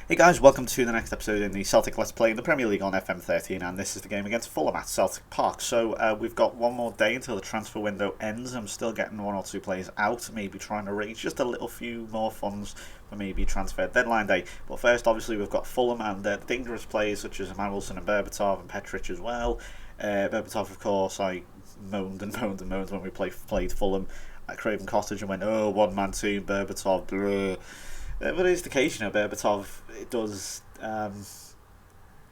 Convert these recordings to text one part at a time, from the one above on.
Hey guys, welcome to the next episode in the Celtic Let's Play in the Premier League on FM13, and this is the game against Fulham at Celtic Park. So we've got one more day until the transfer window ends. I'm still getting one or two players out, maybe trying to raise just a little few more funds for maybe transfer deadline day. But first, obviously, we've got Fulham and dangerous players such as Wilson and Berbatov and Petric as well. Berbatov, of course, I moaned and moaned and moaned when we played Fulham at Craven Cottage and went, oh, one-man team, Berbatov, blah. But it is the case, Berbatov it does,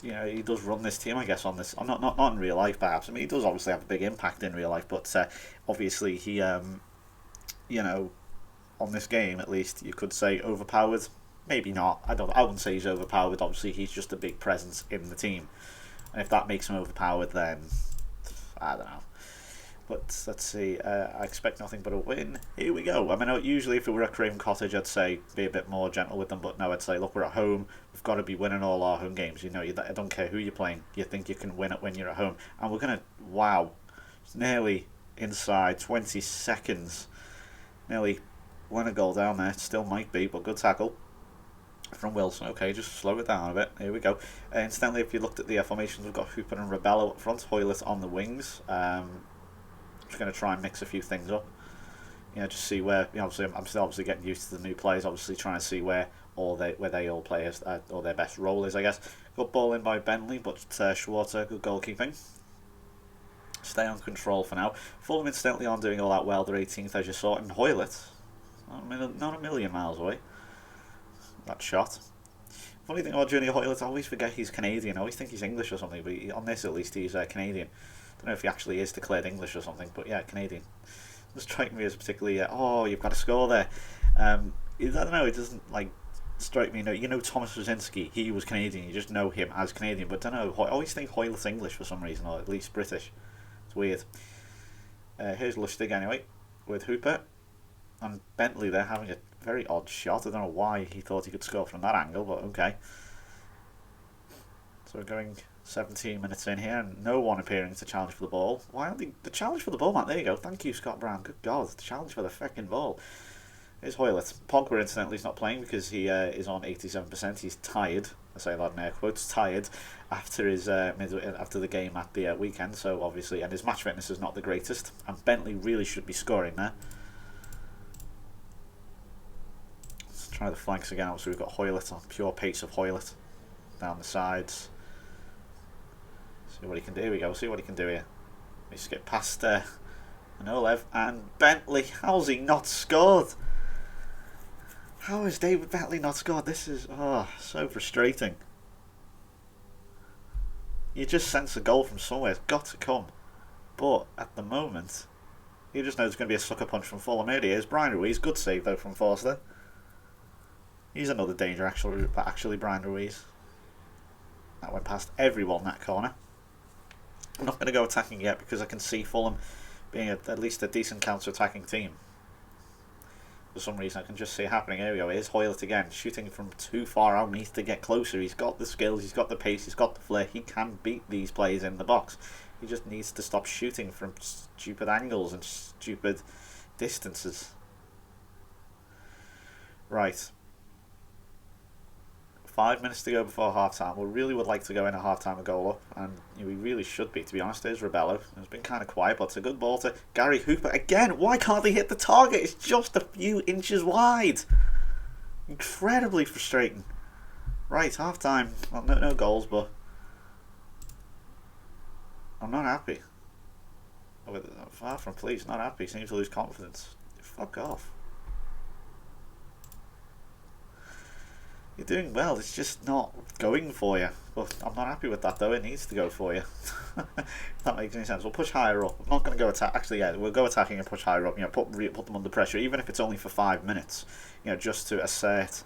he does run this team, I guess, on this. Not in real life, perhaps. I mean, he does obviously have a big impact in real life, but obviously he, on this game at least, you could say overpowered. Maybe not. I wouldn't say he's overpowered. Obviously, he's just a big presence in the team, and if that makes him overpowered, then I don't know. But let's see, I expect nothing but a win. Here we go. I mean, usually if it were at Craven Cottage, I'd say be a bit more gentle with them. But no, I'd say, look, we're at home. We've got to be winning all our home games. I don't care who you're playing. You think you can win it when you're at home. And we're going to, wow, it's nearly inside 20 seconds. Nearly win a goal down there. It still might be, but good tackle from Wilson. Okay, just slow it down a bit. Here we go. Incidentally, if you looked at the formations, we've got Hooper and Rebello up front. Hoylett on the wings. Just going to try and mix a few things up, just see where. Obviously, I'm still obviously getting used to the new players. Obviously, trying to see where they all play as, or their best role is, I guess. Got ball in by Bentley, but Schwarzer, good goalkeeping. Stay on control for now. Fulham incidentally aren't doing all that well. They're 18th, as you saw, and Hoylett, not a million miles away. That shot. Funny thing about Junior Hoylett, I always forget he's Canadian. I always think he's English or something, but on this at least he's Canadian. I don't know if he actually is declared English or something, but yeah, Canadian. It doesn't strike me as particularly, you've got a score there. I don't know, it doesn't strike me. Thomas Rosinsky, he was Canadian, you just know him as Canadian, but I don't know, I always think Hoylett's English for some reason, or at least British. It's weird. Here's Lustig anyway, with Hooper. And Bentley there having a very odd shot. I don't know why he thought he could score from that angle, but okay. So we're going 17 minutes in here and no one appearing to challenge for the ball. Why aren't they? The challenge for the ball, man. There you go. Thank you, Scott Brown. Good God. The challenge for the fucking ball. Here's Hoylett. Pogba, incidentally, is not playing because he is on 87%. He's tired. I say that in air quotes. Tired after his after the game at the weekend. So obviously, and his match fitness is not the greatest. And Bentley really should be scoring there. Let's try the flanks again. So we've got Hoylett on pure pace of Hoylett down the sides. See what he can do. Here we go. See what he can do here. We skip past Manolev and Bentley. How's he not scored? How has David Bentley not scored? This is so frustrating. You just sense a goal from somewhere. It's got to come. But at the moment, you just know there's going to be a sucker punch from Fulham. Here he is. Brian Ruiz. Good save though from Forster. He's another danger actually Brian Ruiz. That went past everyone, that corner. I'm not going to go attacking yet because I can see Fulham being at least a decent counter-attacking team. For some reason I can just see it happening. Here we go, here's Hoylett again, shooting from too far out, needs to get closer. He's got the skills, he's got the pace, he's got the flair, he can beat these players in the box. He just needs to stop shooting from stupid angles and stupid distances. Right. 5 minutes to go before half time. We really would like to go in at half time a goal up, and we really should be, to be honest. There's Rebello. It's been kind of quiet, but it's a good ball to Gary Hooper. Again, why can't they hit the target? It's just a few inches wide. Incredibly frustrating. Right, half time. Well, no goals, but I'm not happy. Far from pleased, not happy. Seems to lose confidence. Fuck off. You're doing well, it's just not going for you. But I'm not happy with that though, it needs to go for you. If that makes any sense. We'll push higher up. I'm not going to go attack. Actually, yeah, we'll go attacking and push higher up. Put them under pressure, even if it's only for 5 minutes. Just to assert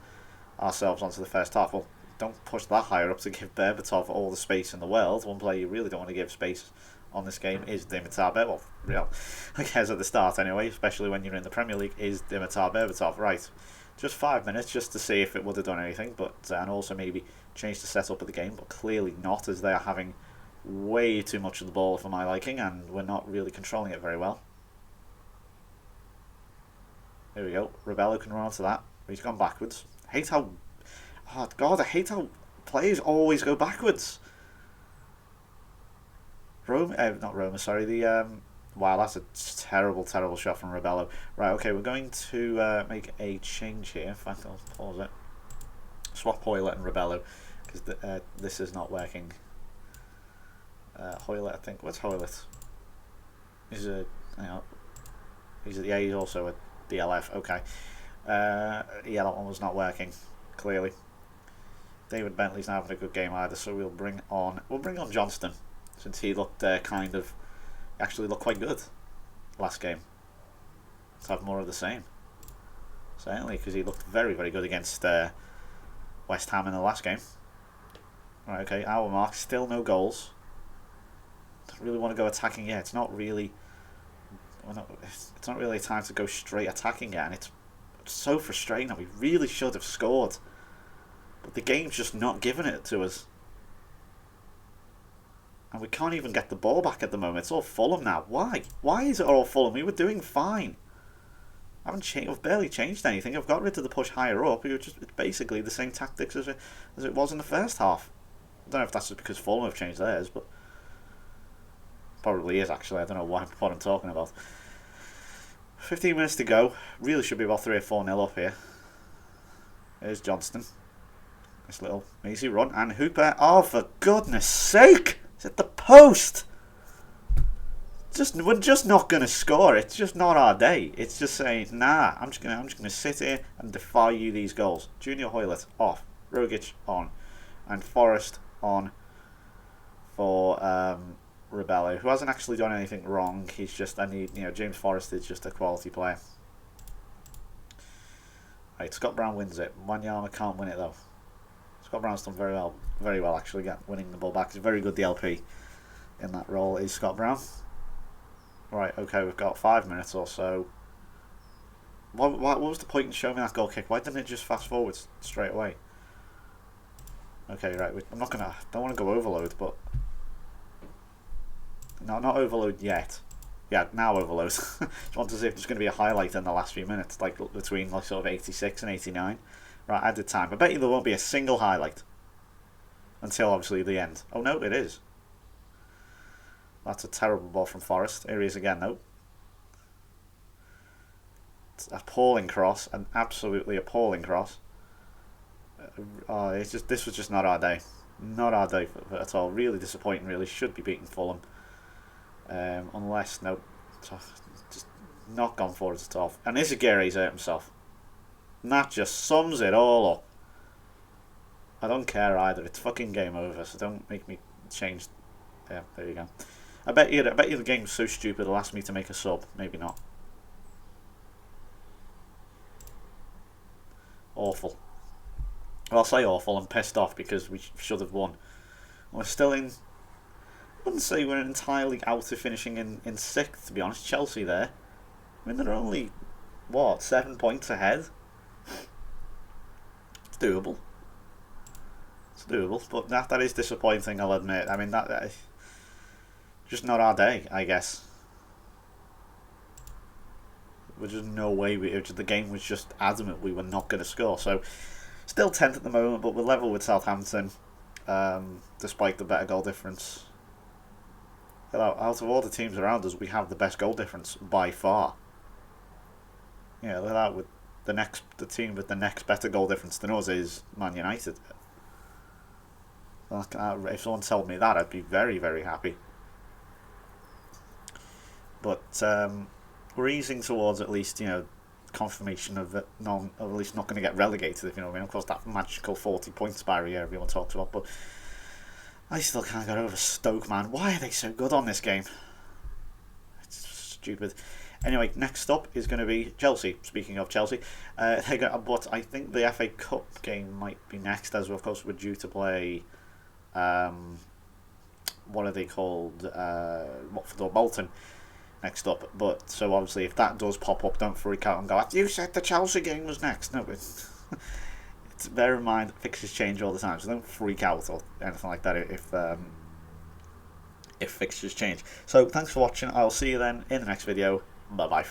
ourselves onto the first half. Well, don't push that higher up to give Berbatov all the space in the world. One player you really don't want to give space on this game is Dimitar Berbatov. Well, I guess at the start anyway, especially when you're in the Premier League, is Dimitar Berbatov. Right. Just 5 minutes just to see if it would have done anything, but and also maybe change the setup of the game, but clearly not, as they are having way too much of the ball for my liking, and we're not really controlling it very well. Here we go. Rebello can run onto that. He's gone backwards. I Oh God, I hate how players always go backwards. Roma, not Roma, sorry. Wow, that's a terrible, terrible shot from Rebello. Right, okay, we're going to make a change here. In fact, I'll pause it. Swap Hoylett and Rebello because this is not working. Hoylett, I think. What's Hoylett? He's a, he's also a DLF. Okay. Yeah, that one was not working. Clearly, David Bentley's not having a good game either. So we'll bring on Johnston, since he looked actually looked quite good last game. Let's have more of the same. Certainly, because he looked very, very good against West Ham in the last game. Right, okay, hour mark, still no goals. Don't really want to go attacking yet. It's not really a time to go straight attacking yet, and it's so frustrating that we really should have scored. But the game's just not giving it to us. And we can't even get the ball back at the moment. It's all Fulham now. Why? Why is it all Fulham? We were doing fine. I've barely changed anything. I've got rid of the push higher up. It's basically the same tactics as it was in the first half. I don't know if that's just because Fulham have changed theirs, but probably is actually. I don't know what I'm talking about. 15 minutes to go. Really should be about 3 or 4-0 up here. Here's Johnston. This little easy run. And Hooper. Oh, for goodness sake! It's at the post! We're just not going to score. It's just not our day. It's just saying, nah, I'm just gonna sit here and defy you these goals. Junior Hoylett off. Rogic on. And Forrest on for Rebello, who hasn't actually done anything wrong. He's just, James Forrest is just a quality player. Right, Scott Brown wins it. Wanyama can't win it though. Scott Brown's done very well actually, winning the ball back. He's a very good DLP in that role, is Scott Brown. Right, okay, we've got 5 minutes or so. What was the point in showing me that goal kick? Why didn't it just fast forward straight away? Okay, right, don't want to go overload, but no, not overload yet. Yeah, now overload. Just want to see if there's going to be a highlight in the last few minutes, like between sort of 86 and 89. Right, added time. I bet you there won't be a single highlight until obviously the end. Oh no, it is. That's a terrible ball from Forrest. Here he is again, though. It's an appalling cross, an absolutely appalling cross. This was just not our day. Not our day at all. Really disappointing, really. Should be beating Fulham. Unless, no, just not gone for it at all. And Izagiri's hurt himself. And that just sums it all up. I don't care either. It's fucking game over, so don't make me change. Yeah, there you go. I bet you the game's so stupid it'll ask me to make a sub. Maybe not. Awful. Well, I'll say awful. I'm pissed off because we should have won. We're still in. I wouldn't say we're entirely out of finishing in 6th, to be honest. Chelsea there. I mean, they're only, 7 points ahead? It's doable. It's doable, but that is disappointing, I'll admit. I mean, that just not our day, I guess. There's just no way. The game was just adamant we were not going to score. So, still 10th at the moment, but we're level with Southampton, despite the better goal difference. Out of all the teams around us, we have the best goal difference by far. Yeah, look at that. With the team with the next better goal difference than us is Man United. If someone told me that, I'd be very, very happy. But we're easing towards at least confirmation of at least not going to get relegated. If you know what I mean. Of course, that magical 40 points barrier everyone talks about, but I still can't get over Stoke, man. Why are they so good on this game? It's stupid. Anyway, next up is going to be Chelsea. Speaking of Chelsea, but I think the FA Cup game might be next, as of course we're due to play. What are they called? Watford or Bolton next up. But so obviously, if that does pop up, don't freak out and go, "You said the Chelsea game was next." No, it's bear in mind fixtures change all the time, so don't freak out or anything like that if fixtures change. So thanks for watching. I'll see you then in the next video. Bye bye.